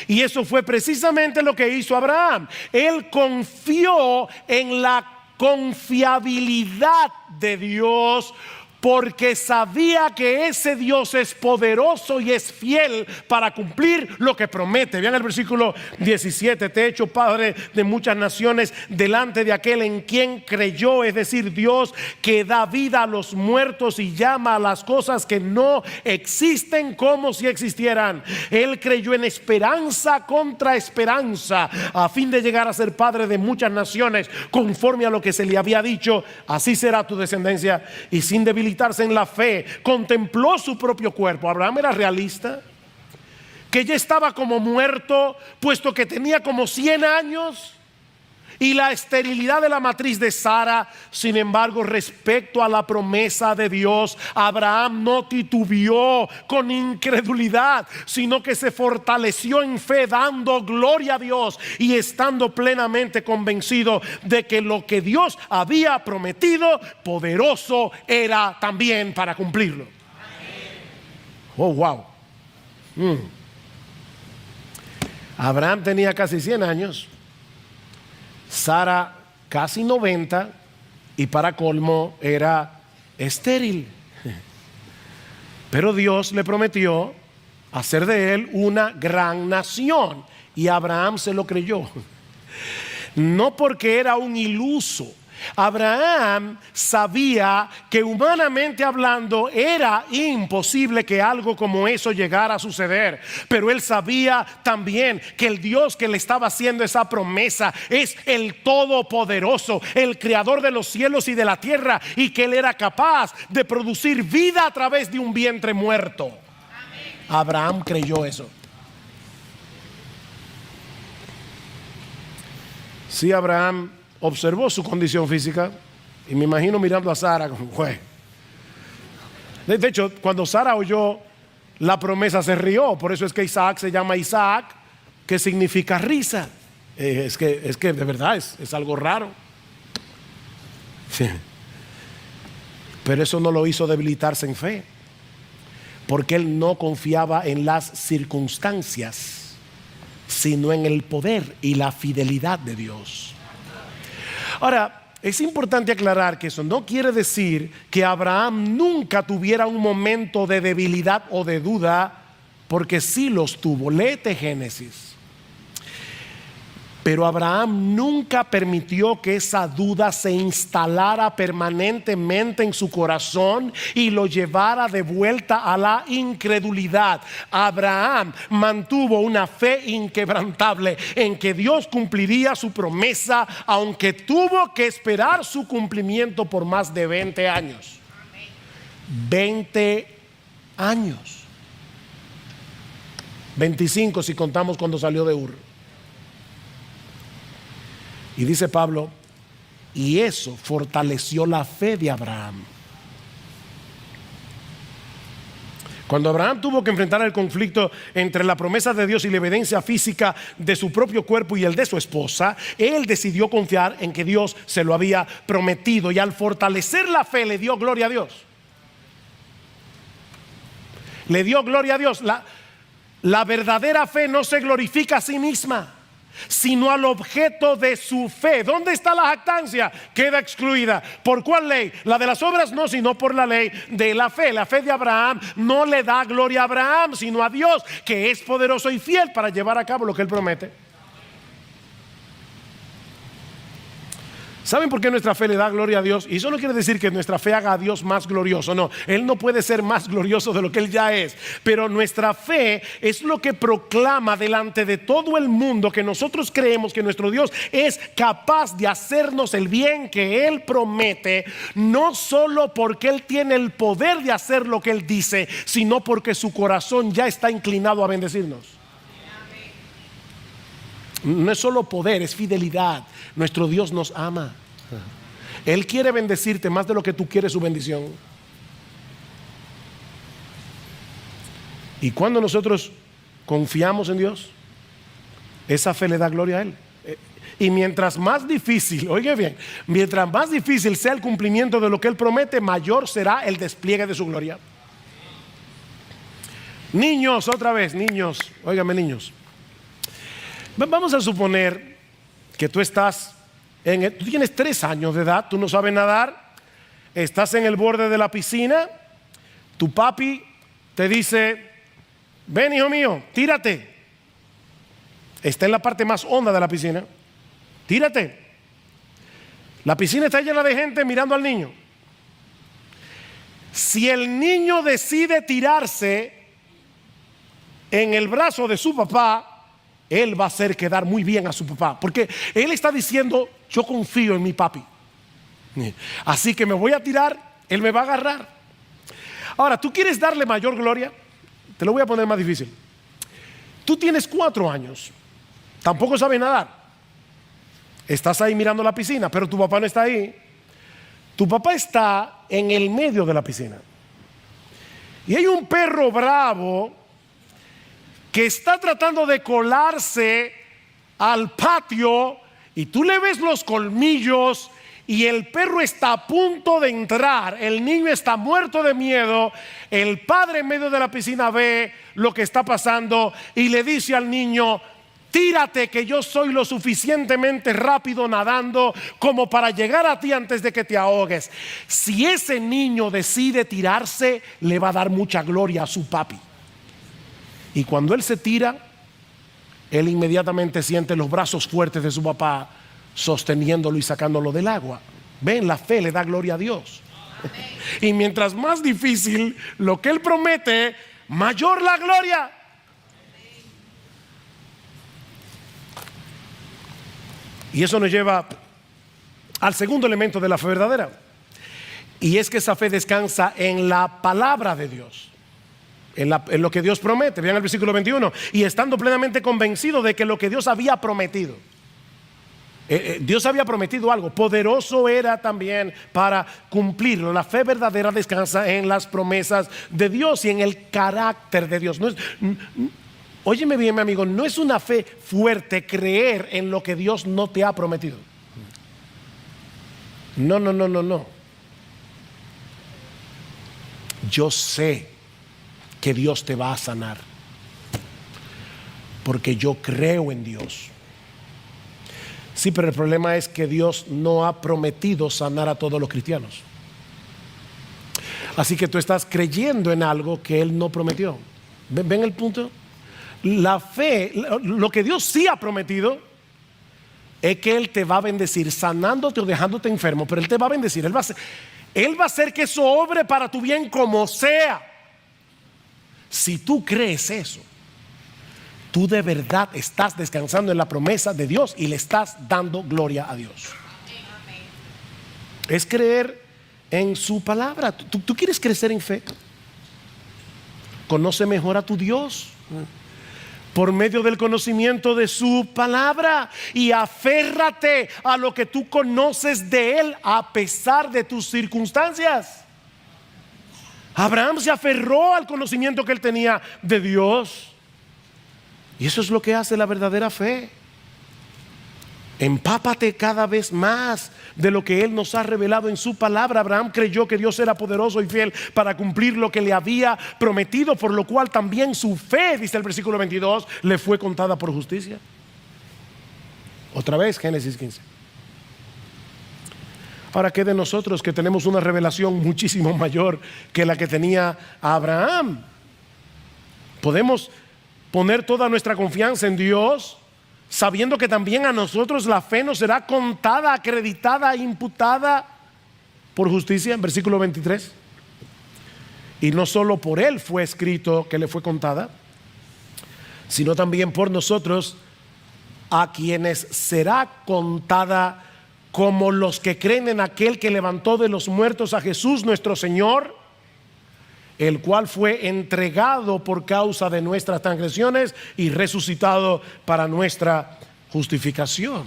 Y eso fue precisamente lo que hizo Abraham. Él confió en la confiabilidad de Dios, porque sabía que ese Dios es poderoso y es fiel para cumplir lo que promete. Vean el versículo 17: te he hecho padre de muchas naciones delante de aquel en quien creyó, es decir, Dios que da vida a los muertos y llama a las cosas que no existen como si existieran. Él creyó en esperanza contra esperanza, a fin de llegar a ser padre de muchas naciones, conforme a lo que se le había dicho: así será tu descendencia. Y sin debilitarse en la fe, contempló su propio cuerpo. Abraham era realista, que ya estaba como muerto, puesto que tenía como 100 años, y la esterilidad de la matriz de Sara. Sin embargo, respecto a la promesa de Dios, Abraham no titubeó con incredulidad, sino que se fortaleció en fe, dando gloria a Dios y estando plenamente convencido de que lo que Dios había prometido, poderoso era también para cumplirlo. Oh, wow. Abraham tenía casi 100 años, Sara casi 90, y para colmo era estéril. Pero Dios le prometió hacer de él una gran nación, y Abraham se lo creyó. No porque era un iluso. Abraham sabía que humanamente hablando era imposible que algo como eso llegara a suceder, pero él sabía también que el Dios que le estaba haciendo esa promesa es el Todopoderoso, el Creador de los cielos y de la tierra, y que él era capaz de producir vida a través de un vientre muerto. Abraham creyó eso. Sí, Abraham observó su condición física, y me imagino mirando a Sara como, güey. De hecho, cuando Sara oyó la promesa se rió. Por eso es que Isaac se llama Isaac, que significa risa. Es que de verdad es algo raro. Sí. Pero eso no lo hizo debilitarse en fe, porque él no confiaba en las circunstancias, sino en el poder y la fidelidad de Dios. Ahora, es importante aclarar que eso no quiere decir que Abraham nunca tuviera un momento de debilidad o de duda, porque sí los tuvo. Léete Génesis. Pero Abraham nunca permitió que esa duda se instalara permanentemente en su corazón y lo llevara de vuelta a la incredulidad. Abraham mantuvo una fe inquebrantable en que Dios cumpliría su promesa, aunque tuvo que esperar su cumplimiento por más de 20 años. 20 años. 25 si contamos cuando salió de Ur. Y dice Pablo, y eso fortaleció la fe de Abraham. Cuando Abraham tuvo que enfrentar el conflicto entre la promesa de Dios y la evidencia física de su propio cuerpo y el de su esposa, él decidió confiar en que Dios se lo había prometido, y al fortalecer la fe le dio gloria a Dios. Le dio gloria a Dios. La verdadera fe no se glorifica a sí misma. sino al objeto de su fe. ¿Dónde está la jactancia? Queda excluida. ¿Por cuál ley? La de las obras no, sino por la ley de la fe. La fe de Abraham no le da gloria a Abraham, sino a Dios, que es poderoso y fiel para llevar a cabo lo que Él promete. ¿Saben por qué nuestra fe le da gloria a Dios? Y eso no quiere decir que nuestra fe haga a Dios más glorioso. No, Él no puede ser más glorioso de lo que Él ya es. Pero nuestra fe es lo que proclama delante de todo el mundo que nosotros creemos que nuestro Dios es capaz de hacernos el bien que Él promete. No solo porque Él tiene el poder de hacer lo que Él dice, sino porque su corazón ya está inclinado a bendecirnos. No es solo poder, es fidelidad. Nuestro Dios nos ama. Él quiere bendecirte más de lo que tú quieres su bendición. Y cuando nosotros confiamos en Dios, esa fe le da gloria a Él. Y mientras más difícil, oiga bien, mientras más difícil sea el cumplimiento de lo que Él promete, mayor será el despliegue de su gloria. Niños, otra vez, niños, óigame, niños. Vamos a suponer que tú tú tienes 3 años de edad, tú no sabes nadar, estás en el borde de la piscina, tu papi te dice: ven, hijo mío, tírate. Está en la parte más honda de la piscina, tírate. La piscina está llena de gente mirando al niño. Si el niño decide tirarse en el brazo de su papá, él va a hacer quedar muy bien a su papá, porque él está diciendo: yo confío en mi papi, así que me voy a tirar, él me va a agarrar. Ahora, ¿tú quieres darle mayor gloria? Te lo voy a poner más difícil. Tú tienes 4 años, tampoco sabes nadar, estás ahí mirando la piscina, pero tu papá no está ahí. Tu papá está en el medio de la piscina y hay un perro bravo que está tratando de colarse al patio, y tú le ves los colmillos y el perro está a punto de entrar. El niño está muerto de miedo. El padre en medio de la piscina ve lo que está pasando y le dice al niño: tírate, que yo soy lo suficientemente rápido nadando como para llegar a ti antes de que te ahogues. Si ese niño decide tirarse, le va a dar mucha gloria a su papi. Y cuando él se tira, él inmediatamente siente los brazos fuertes de su papá sosteniéndolo y sacándolo del agua. Ven, la fe le da gloria a Dios. Y mientras más difícil lo que Él promete, mayor la gloria. Y eso nos lleva al segundo elemento de la fe verdadera, y es que esa fe descansa en la palabra de Dios, en lo que Dios promete. Vean el versículo 21. Y estando plenamente convencido de que lo que Dios había prometido, Dios había prometido algo, poderoso era también para cumplirlo. La fe verdadera descansa en las promesas de Dios y en el carácter de Dios. Óyeme bien, mi amigo, no es una fe fuerte creer en lo que Dios no te ha prometido. No. Yo sé que Dios te va a sanar, porque yo creo en Dios. Sí, pero el problema es que Dios no ha prometido sanar a todos los cristianos. Así que tú estás creyendo en algo que Él no prometió. ¿Ven el punto? La fe, lo que Dios sí ha prometido, es que Él te va a bendecir sanándote o dejándote enfermo, pero Él te va a bendecir. Él va a hacer que eso obre para tu bien como sea. Si tú crees eso, tú de verdad estás descansando en la promesa de Dios y le estás dando gloria a Dios. Es creer en su palabra. ¿Tú quieres crecer en fe? Conoce mejor a tu Dios por medio del conocimiento de su palabra, y aférrate a lo que tú conoces de Él a pesar de tus circunstancias. Abraham se aferró al conocimiento que él tenía de Dios, y eso es lo que hace la verdadera fe. Empápate cada vez más de lo que Él nos ha revelado en su palabra. Abraham creyó que Dios era poderoso y fiel para cumplir lo que le había prometido, por lo cual también su fe, dice el versículo 22, le fue contada por justicia. Otra vez, Génesis 15. Ahora, ¿qué de nosotros que tenemos una revelación muchísimo mayor que la que tenía Abraham? Podemos poner toda nuestra confianza en Dios, sabiendo que también a nosotros la fe nos será contada, acreditada, imputada por justicia, en versículo 23. Y no solo por él fue escrito que le fue contada, sino también por nosotros, a quienes será contada como los que creen en aquel que levantó de los muertos a Jesús nuestro Señor, el cual fue entregado por causa de nuestras transgresiones y resucitado para nuestra justificación.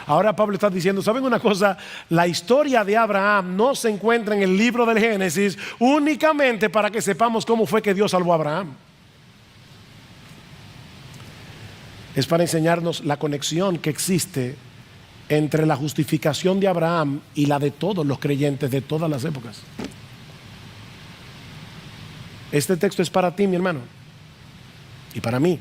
Ahora Pablo está diciendo, ¿saben una cosa? La historia de Abraham no se encuentra en el libro del Génesis únicamente para que sepamos cómo fue que Dios salvó a Abraham. Es para enseñarnos la conexión que existe entre la justificación de Abraham y la de todos los creyentes de todas las épocas. Este texto es para ti, mi hermano, y para mí.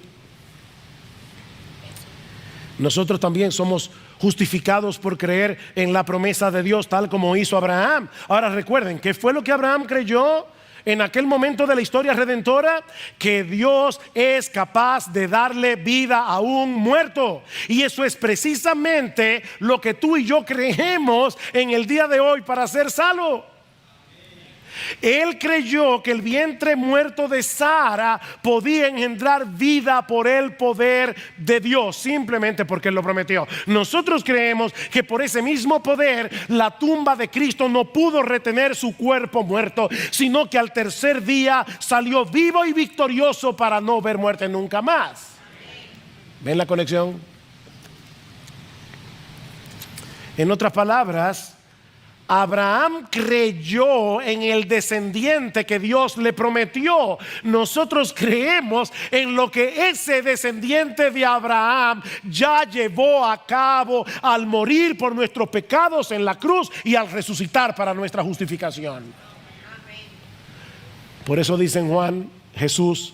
Nosotros también somos justificados por creer en la promesa de Dios, tal como hizo Abraham. Ahora recuerden, ¿qué fue lo que Abraham creyó en aquel momento de la historia redentora? Que Dios es capaz de darle vida a un muerto. Y eso es precisamente lo que tú y yo creemos en el día de hoy para ser salvo. Él creyó que el vientre muerto de Sara podía engendrar vida por el poder de Dios, simplemente porque Él lo prometió. Nosotros creemos que por ese mismo poder la tumba de Cristo no pudo retener su cuerpo muerto, sino que al tercer día salió vivo y victorioso para no ver muerte nunca más. ¿Ven la conexión? En otras palabras, Abraham creyó en el descendiente que Dios le prometió. Nosotros creemos en lo que ese descendiente de Abraham ya llevó a cabo al morir por nuestros pecados en la cruz y al resucitar para nuestra justificación. Por eso dice en Juan, Jesús,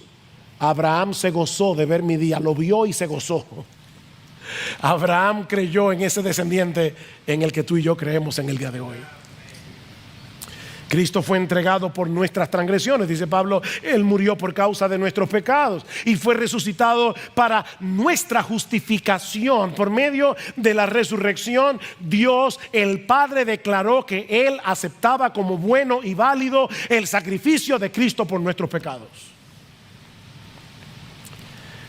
Abraham se gozó de ver mi día, lo vio y se gozó. Abraham creyó en ese descendiente en el que tú y yo creemos en el día de hoy. Cristo fue entregado por nuestras transgresiones, dice Pablo. Él murió por causa de nuestros pecados y fue resucitado para nuestra justificación. Por medio de la resurrección, Dios el Padre declaró que Él aceptaba como bueno y válido el sacrificio de Cristo por nuestros pecados.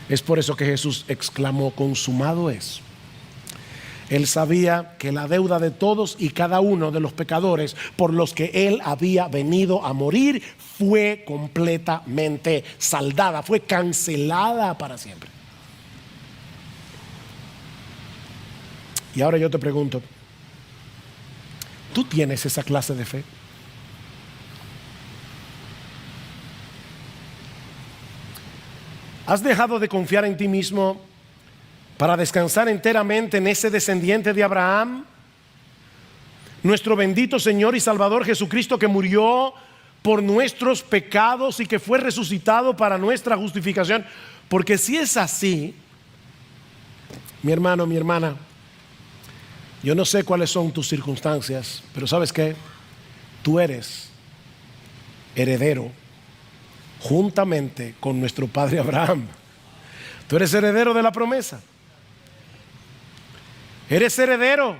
Es por eso que Jesús exclamó, consumado es. Él sabía que la deuda de todos y cada uno de los pecadores por los que Él había venido a morir fue completamente saldada, fue cancelada para siempre. Y ahora yo te pregunto, ¿tú tienes esa clase de fe? ¿Has dejado de confiar en ti mismo para descansar enteramente en ese descendiente de Abraham? Nuestro bendito Señor y Salvador Jesucristo, que murió por nuestros pecados y que fue resucitado para nuestra justificación. Porque si es así, mi hermano, mi hermana, yo no sé cuáles son tus circunstancias, pero ¿sabes qué? Tú eres heredero juntamente con nuestro padre Abraham. Tú eres heredero de la promesa. Eres heredero.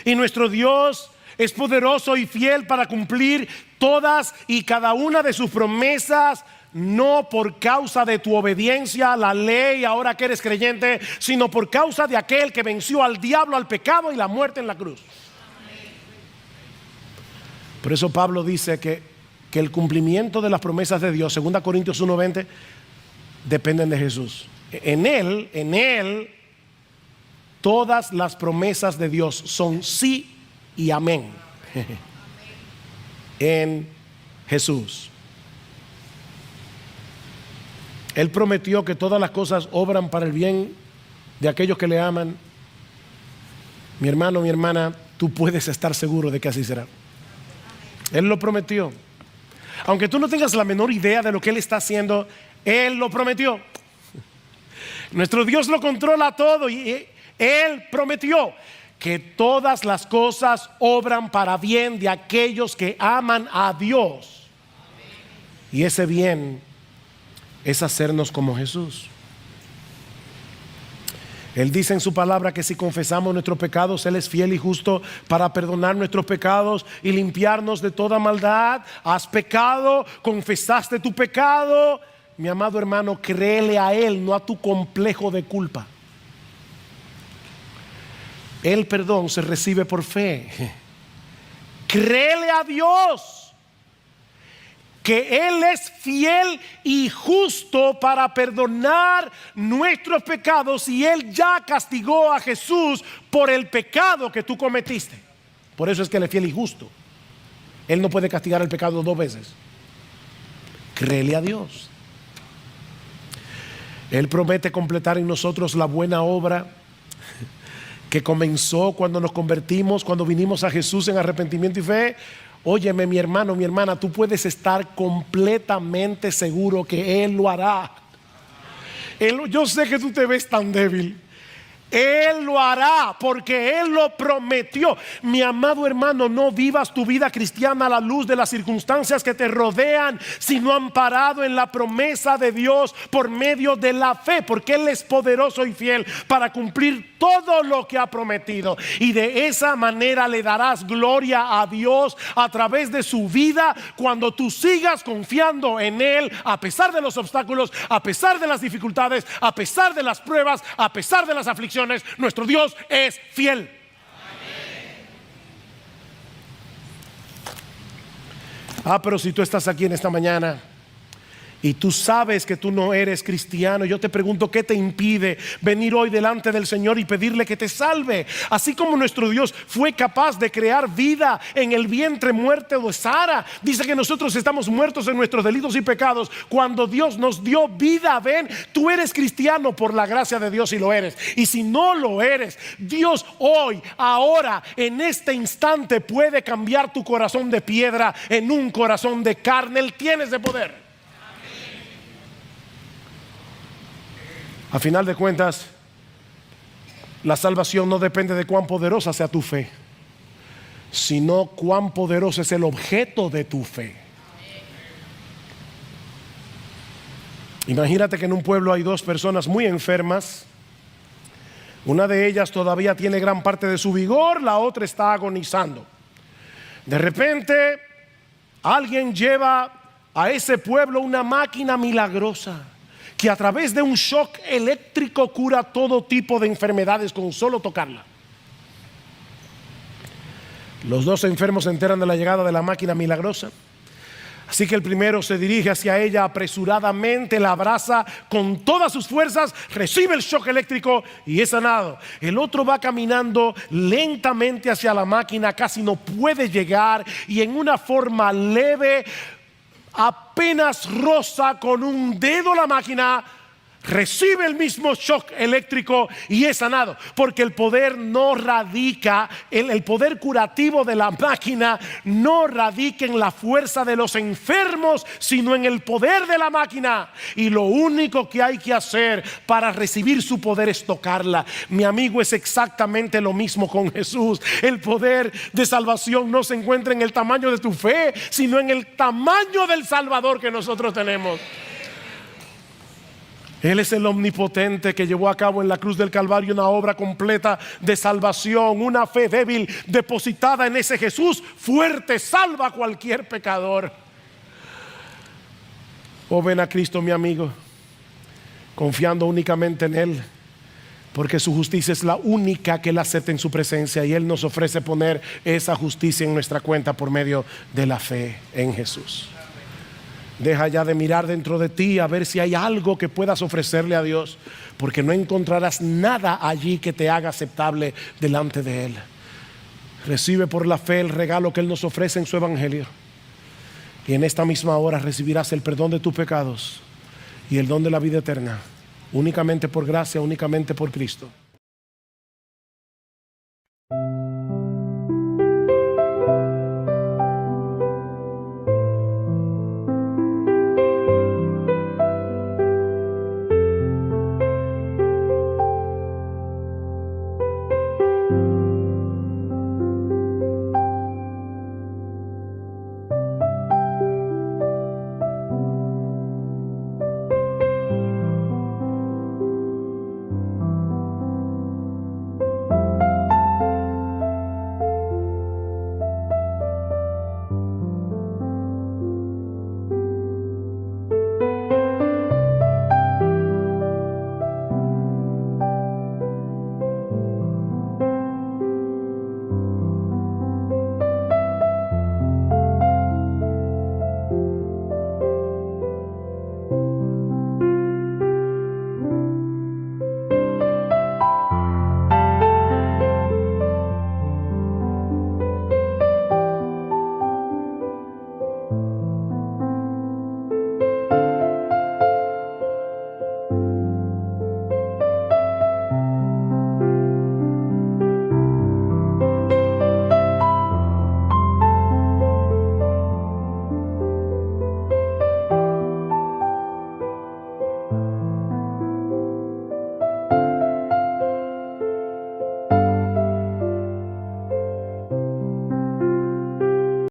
Y nuestro Dios es poderoso y fiel para cumplir todas y cada una de sus promesas, no por causa de tu obediencia a la ley ahora que eres creyente, sino por causa de aquel que venció al diablo, al pecado y la muerte en la cruz. Por eso Pablo dice que el cumplimiento de las promesas de Dios, 2 Corintios 1:20, dependen de Jesús. En Él, todas las promesas de Dios son sí y amén. En Jesús. Él prometió que todas las cosas obran para el bien de aquellos que le aman. Mi hermano, mi hermana, tú puedes estar seguro de que así será. Él lo prometió. Aunque tú no tengas la menor idea de lo que Él está haciendo, Él lo prometió. Nuestro Dios lo controla todo y Él prometió que todas las cosas obran para bien de aquellos que aman a Dios. Y ese bien es hacernos como Jesús. Él dice en su palabra que si confesamos nuestros pecados, Él es fiel y justo para perdonar nuestros pecados y limpiarnos de toda maldad. Has pecado, confesaste tu pecado. Mi amado hermano, créele a Él, no a tu complejo de culpa. El perdón se recibe por fe. Créele a Dios que Él es fiel y justo para perdonar nuestros pecados, y Él ya castigó a Jesús por el pecado que tú cometiste. Por eso es que Él es fiel y justo. Él no puede castigar el pecado dos veces. Créele a Dios. Él promete completar en nosotros la buena obra que comenzó cuando nos convertimos, cuando vinimos a Jesús en arrepentimiento y fe. Óyeme, mi hermano, mi hermana, tú puedes estar completamente seguro que Él lo hará. Yo sé que tú te ves tan débil. Él lo hará porque Él lo prometió. Mi amado hermano, no vivas tu vida cristiana a la luz de las circunstancias que te rodean, sino amparado en la promesa de Dios por medio de la fe, porque Él es poderoso y fiel para cumplir todo lo que ha prometido. Y de esa manera le darás gloria a Dios a través de su vida, cuando tú sigas confiando en Él, a pesar de los obstáculos, a pesar de las dificultades, a pesar de las pruebas, a pesar de las aflicciones. Nuestro Dios es fiel. Pero si tú estás aquí en esta mañana y tú sabes que tú no eres cristiano, yo te pregunto, ¿qué te impide venir hoy delante del Señor y pedirle que te salve? Así como nuestro Dios fue capaz de crear vida en el vientre muerto de Sara, dice que nosotros estamos muertos en nuestros delitos y pecados cuando Dios nos dio vida. Ven, tú eres cristiano por la gracia de Dios y lo eres. Y si no lo eres, Dios hoy, ahora, en este instante puede cambiar tu corazón de piedra en un corazón de carne. Él tiene ese poder. A final de cuentas, la salvación no depende de cuán poderosa sea tu fe, sino cuán poderoso es el objeto de tu fe. Imagínate que en un pueblo hay dos personas muy enfermas. Una de ellas todavía tiene gran parte de su vigor, la otra está agonizando. De repente, alguien lleva a ese pueblo una máquina milagrosa que a través de un shock eléctrico cura todo tipo de enfermedades con solo tocarla. Los dos enfermos se enteran de la llegada de la máquina milagrosa. Así que el primero se dirige hacia ella apresuradamente, la abraza con todas sus fuerzas, recibe el shock eléctrico y es sanado. El otro va caminando lentamente hacia la máquina, casi no puede llegar, y en una forma leve, apenas roza con un dedo la máquina, recibe el mismo shock eléctrico y es sanado. Porque el poder no radica, el poder curativo de la máquina no radica en la fuerza de los enfermos, sino en el poder de la máquina. Y lo único que hay que hacer para recibir su poder es tocarla. Mi amigo, es exactamente lo mismo con Jesús. El poder de salvación no se encuentra en el tamaño de tu fe, sino en el tamaño del Salvador que nosotros tenemos. Él es el omnipotente que llevó a cabo en la cruz del Calvario una obra completa de salvación. Una fe débil depositada en ese Jesús fuerte salva a cualquier pecador. Oh, ven a Cristo, mi amigo, confiando únicamente en Él, porque su justicia es la única que Él acepta en su presencia, y Él nos ofrece poner esa justicia en nuestra cuenta por medio de la fe en Jesús. Deja ya de mirar dentro de ti a ver si hay algo que puedas ofrecerle a Dios, porque no encontrarás nada allí que te haga aceptable delante de Él. Recibe por la fe el regalo que Él nos ofrece en su evangelio, y en esta misma hora recibirás el perdón de tus pecados y el don de la vida eterna, únicamente por gracia, únicamente por Cristo.